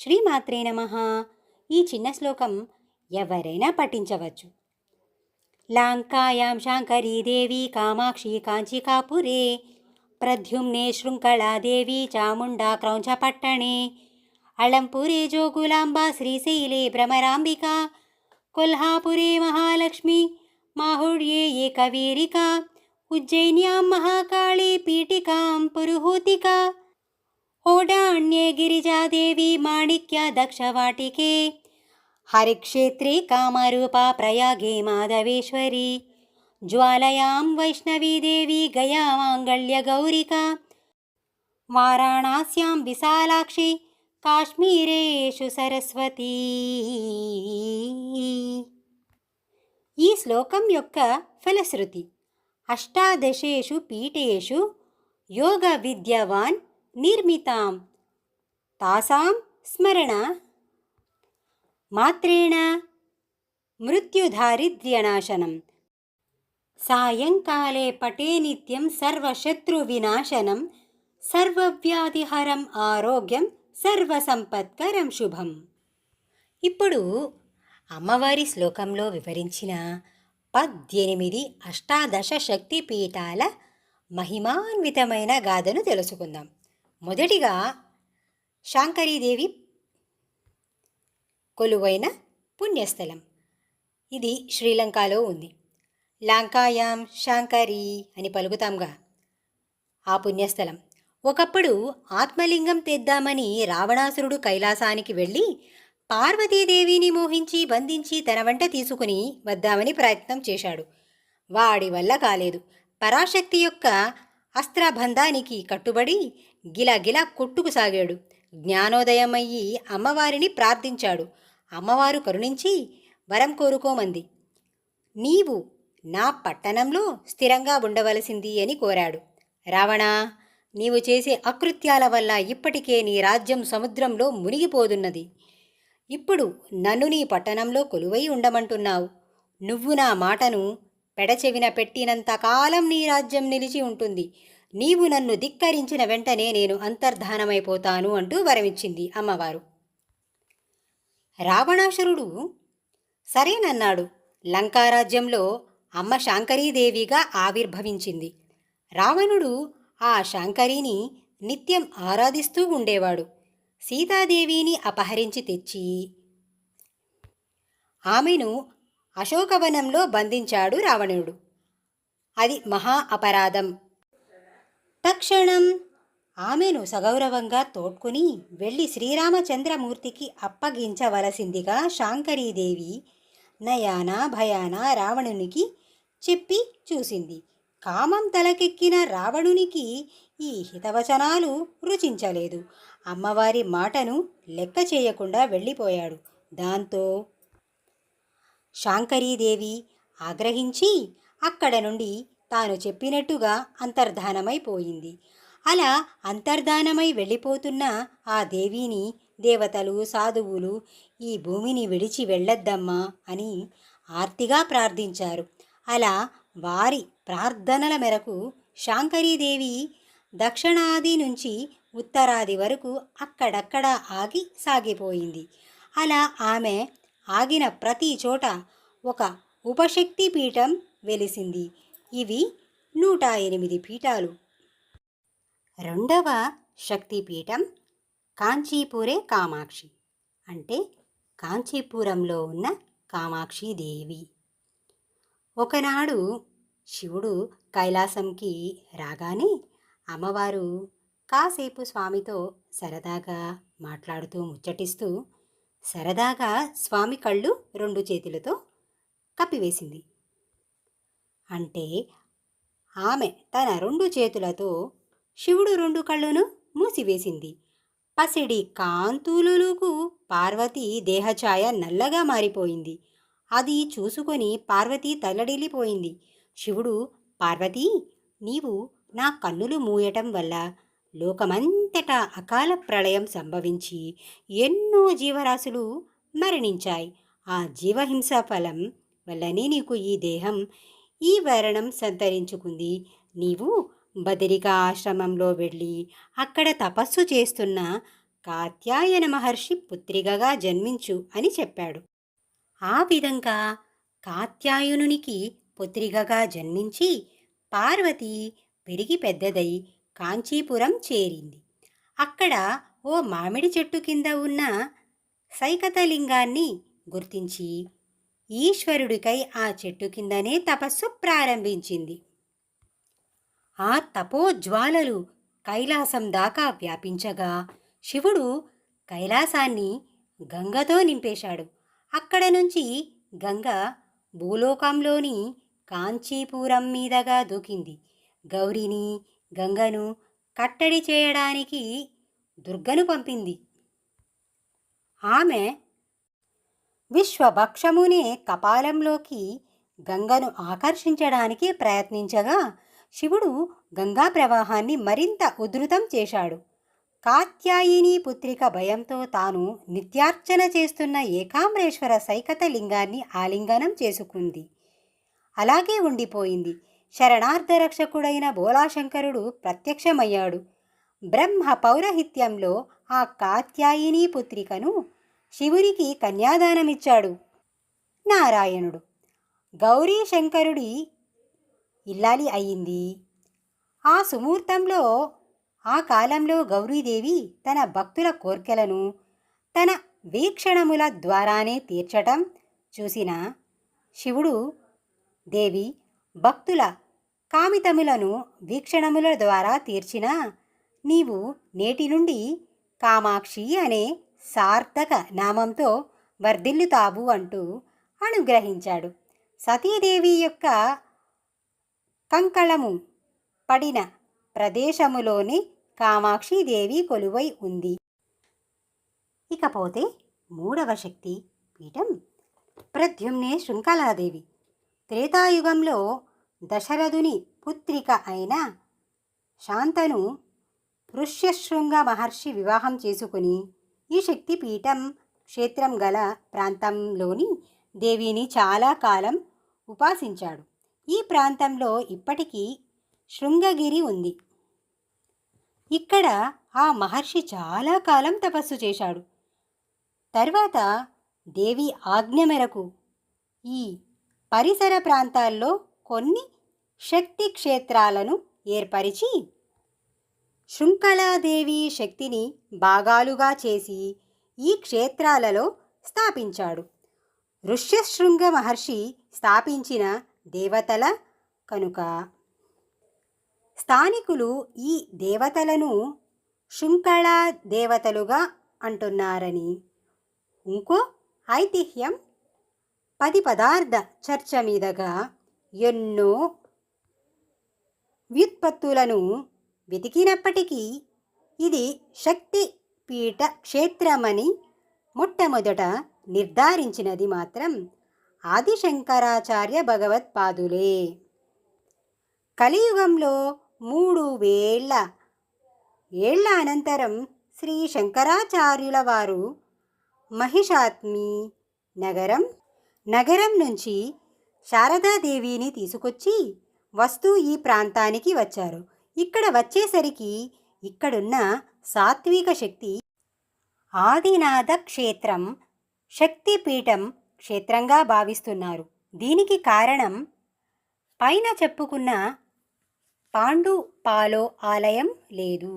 శ్రీమాత్రే నమః. ఈ చిన్న శ్లోకం ఎవరైనా పఠించవచ్చు. లాంకాయాం శాంకరీదేవి కామాక్షి కాంచికాపురే ప్రద్యుమ్నే శృంఖళాదేవి చాముండా క్రౌంచపట్టణే అళంపురే జోగులాంబా శ్రీశైలే భ్రమరాంబికా కొల్హాపురే మహాలక్ష్మి మాహుళ్యే ఏకవీరికా ఉజ్జయిన్యాం మహాకాళీ పీఠికాం పురుహూతికా ఓడాణ్యే గిరిజాదేవి మాణిక్య దక్షవాటికే హరిక్షేత్రే కామరూపా ప్రయాగే మాధవేశ్వరి జ్వాలయాం వైష్ణవీదేవి గయా మాంగళ్యగౌరికా వారాణస్యాం విశాలాక్షి కాశ్మీరేషు సరస్వతీ. ఈ శ్లోకం యొక్క ఫలశ్రుతి: అష్టాదశేషు పీఠేషు యోగ విద్యవాన్ నిర్మితాం తాసాం స్మరణ మాత్రేణ మృత్యుదారిద్ర్యనాశనం సాయంకాలే పటే నిత్యం సర్వశత్రువినాశనం సర్వవ్యాధిహరం ఆరోగ్యం సర్వసంపత్కరం శుభం. ఇప్పుడు అమ్మవారి శ్లోకంలో వివరించిన 18 అష్టాదశ శక్తి పీఠాల మహిమాన్వితమైన గాథను తెలుసుకుందాం. మొదటిగా శాంకరీదేవి కొలువైన పుణ్యస్థలం. ఇది శ్రీలంకలో ఉంది. లంకాయాం శాంకరీ అని పలుకుతాంగా ఆ పుణ్యస్థలం. ఒకప్పుడు ఆత్మలింగం తెద్దామని రావణాసురుడు కైలాసానికి వెళ్ళి పార్వతీదేవిని మోహించి బంధించి తన వెంట తీసుకుని వద్దామని ప్రయత్నం చేశాడు. వాడి వల్ల కాలేదు. పరాశక్తి యొక్క అస్త్రబంధానికి కట్టుబడి గిలగిల కొట్టుకుసాగాడు. జ్ఞానోదయమయ్యి అమ్మవారిని ప్రార్థించాడు. అమ్మవారు కరుణించి వరం కోరుకోమంది. నీవు నా పట్టణంలో స్థిరంగా ఉండవలసింది అని కోరాడు. రావణా, నీవు చేసే అకృత్యాల వల్ల ఇప్పటికే నీ రాజ్యం సముద్రంలో మునిగిపోతున్నది. ఇప్పుడు నన్ను నీ పట్టణంలో కొలువై ఉండమంటున్నావు. నువ్వు నా మాటను పెడచెవిన పెట్టినంతకాలం నీ రాజ్యం నిలిచి ఉంటుంది. నీవు నన్ను ధిక్కరించిన వెంటనే నేను అంతర్ధానమైపోతాను అంటూ వరమిచ్చింది అమ్మవారు. రావణాసురుడు సరేనన్నాడు. లంకారాజ్యంలో అమ్మ శాంకరీదేవిగా ఆవిర్భవించింది. రావణుడు ఆ శాంకరీని నిత్యం ఆరాధిస్తూ ఉండేవాడు. సీతాదేవిని అపహరించి తెచ్చి ఆమెను అశోకవనంలో బంధించాడు రావణుడు. అది మహా అపరాధం. తక్షణం ఆమెను సగౌరవంగా తోడ్కొని వెళ్ళి శ్రీరామచంద్రమూర్తికి అప్పగించవలసిందిగా శాంకరీదేవి నయాన భయాన రావణునికి చెప్పి చూసింది. కామం తలకెక్కిన రావణునికి ఈ హితవచనాలు రుచించలేదు. అమ్మవారి మాటను లెక్క చేయకుండా వెళ్ళిపోయాడు. దాంతో శాంకరీదేవి ఆగ్రహించి అక్కడ నుండి తాను చెప్పినట్టుగా అంతర్ధానమైపోయింది. అలా అంతర్ధానమై వెళ్ళిపోతున్న ఆ దేవిని దేవతలు సాధువులు ఈ భూమిని విడిచి వెళ్ళొద్దమ్మా అని ఆర్తిగా ప్రార్థించారు. అలా వారి ప్రార్థనల మేరకు శాంకరీదేవి దక్షిణాది నుంచి ఉత్తరాది వరకు అక్కడక్కడ ఆగి సాగిపోయింది. అలా ఆమె ఆగిన ప్రతి చోట ఒక ఉపశక్తి పీఠం వెలిసింది. ఇవి 108 పీఠాలు. రెండవ శక్తిపీఠం కాంచీపురే కామాక్షి, అంటే కాంచీపురంలో ఉన్న కామాక్షిదేవి. ఒకనాడు శివుడు కైలాసంకి రాగానే అమ్మవారు కాసేపు స్వామితో సరదాగా మాట్లాడుతూ ముచ్చటిస్తూ సరదాగా స్వామి కళ్ళు 2 చేతులతో కప్పివేసింది. అంటే ఆమె తన 2 చేతులతో శివుడు 2 కళ్ళును మూసివేసింది. పసిడి కాంతులకు పార్వతి దేహఛాయ నల్లగా మారిపోయింది. అది చూసుకొని పార్వతి తల్లడిల్లిపోయింది. శివుడు, పార్వతీ, నీవు నా కన్నులు మూయటం వల్ల లోకమంతటా అకాల ప్రళయం సంభవించి ఎన్నో జీవరాశులు మరణించాయి. ఆ జీవహింస ఫలం వల్లనే నీకు ఈ దేహం ఈ వర్ణం సంతరించుకుంది. నీవు బదరికా ఆశ్రమంలో వెళ్ళి అక్కడ తపస్సు చేస్తున్న కాత్యాయన మహర్షి పుత్రికగా జన్మించు అని చెప్పాడు. ఆ విధంగా కాత్యాయనునికి పుత్రికగా జన్మించి పార్వతి పెరిగి పెద్దదై కాంచీపురం చేరింది. అక్కడ ఓ మామిడి చెట్టు కింద ఉన్న సైకతలింగాన్ని గుర్తించి ఈశ్వరుడికై ఆ చెట్టు కిందనే తపస్సు ప్రారంభించింది. ఆ తపోజ్వాలలు కైలాసం దాకా వ్యాపించగా శివుడు కైలాసాన్ని గంగతో నింపేశాడు. అక్కడ నుంచి గంగ భూలోకంలోని కాంచీపురం మీదగా దూకింది. గౌరిని గంగను కట్టడి చేయడానికి దుర్గను పంపింది. ఆమె విశ్వభక్షమునే కపాలంలోకి గంగను ఆకర్షించడానికి ప్రయత్నించగా శివుడు గంగా ప్రవాహాన్ని మరింత ఉధృతం చేశాడు. కాత్యాయిని పుత్రిక భయంతో తాను నిత్యార్చన చేస్తున్న ఏకాంబరేశ్వర సైకతలింగాన్ని ఆలింగనం చేసుకుంది. అలాగే ఉండిపోయింది. శరణార్థరక్షకుడైన బోలాశంకరుడు ప్రత్యక్షమయ్యాడు. బ్రహ్మ పౌరహిత్యంలో ఆ కాత్యాయిని పుత్రికను శివునికి కన్యాదానమిచ్చాడు నారాయణుడు. గౌరీ శంకరుడి ఇల్లాలి అయింది. ఆ సుముహూర్తంలో ఆ కాలంలో గౌరీదేవి తన భక్తుల కోర్కెలను తన వీక్షణముల ద్వారానే తీర్చటం చూసిన శివుడు, దేవి భక్తుల కామితములను వీక్షణముల ద్వారా తీర్చినా నీవు నేటి నుండి కామాక్షి అనే సార్థక నామంతో వర్ధిల్లుతావు అంటూ అనుగ్రహించాడు. సతీదేవి యొక్క కంకళము పడిన ప్రదేశములోనే కామాక్షిదేవి కొలువై ఉంది. ఇకపోతే మూడవ శక్తి పీఠం ప్రద్యుమ్నే శృంఖలాదేవి. త్రేతాయుగంలో దశరథుని పుత్రిక అయిన శాంతను ఋష్యశృంగ మహర్షి వివాహం చేసుకుని ఈ శక్తి పీఠం క్షేత్రం గల ప్రాంతంలోని దేవిని చాలా కాలం ఉపాసించాడు. ఈ ప్రాంతంలో ఇప్పటికీ శృంగగిరి ఉంది. ఇక్కడ ఆ మహర్షి చాలా కాలం తపస్సు చేశాడు. తర్వాత దేవి ఆజ్ఞ మేరకు ఈ పరిసర ప్రాంతాల్లో కొన్ని శక్తి క్షేత్రాలను ఏర్పరిచి శృంఖలాదేవి శక్తిని భాగాలుగా చేసి ఈ క్షేత్రాలలో స్థాపించాడు. ఋష్యశృంగ మహర్షి స్థాపించిన దేవతల కనుక స్థానికులు ఈ దేవతలను శృంఖళా దేవతలుగా అంటున్నారని ఇంకో ఐతిహ్యం. 10 పదార్థ చర్చ మీదగా ఎన్నో వ్యుత్పత్తులను వెతికినప్పటికీ ఇది శక్తి పీఠ క్షేత్రమని మొట్టమొదట నిర్ధారించినది మాత్రం ఆదిశంకరాచార్య భగవత్పాదులే. కలియుగంలో 3000 ఏళ్ల అనంతరం శ్రీ శంకరాచార్యుల వారు మహిషాత్మి నగరం నుంచి శారదాదేవిని తీసుకొచ్చి వస్తూ ఈ ప్రాంతానికి వచ్చారు. ఇక్కడ వచ్చేసరికి ఇక్కడున్న సాత్విక శక్తి ఆదినాథ క్షేత్రం శక్తిపీఠం క్షేత్రంగా భావిస్తున్నారు. దీనికి కారణం పైన చెప్పుకున్న పాండుపాలో ఆలయం లేదు.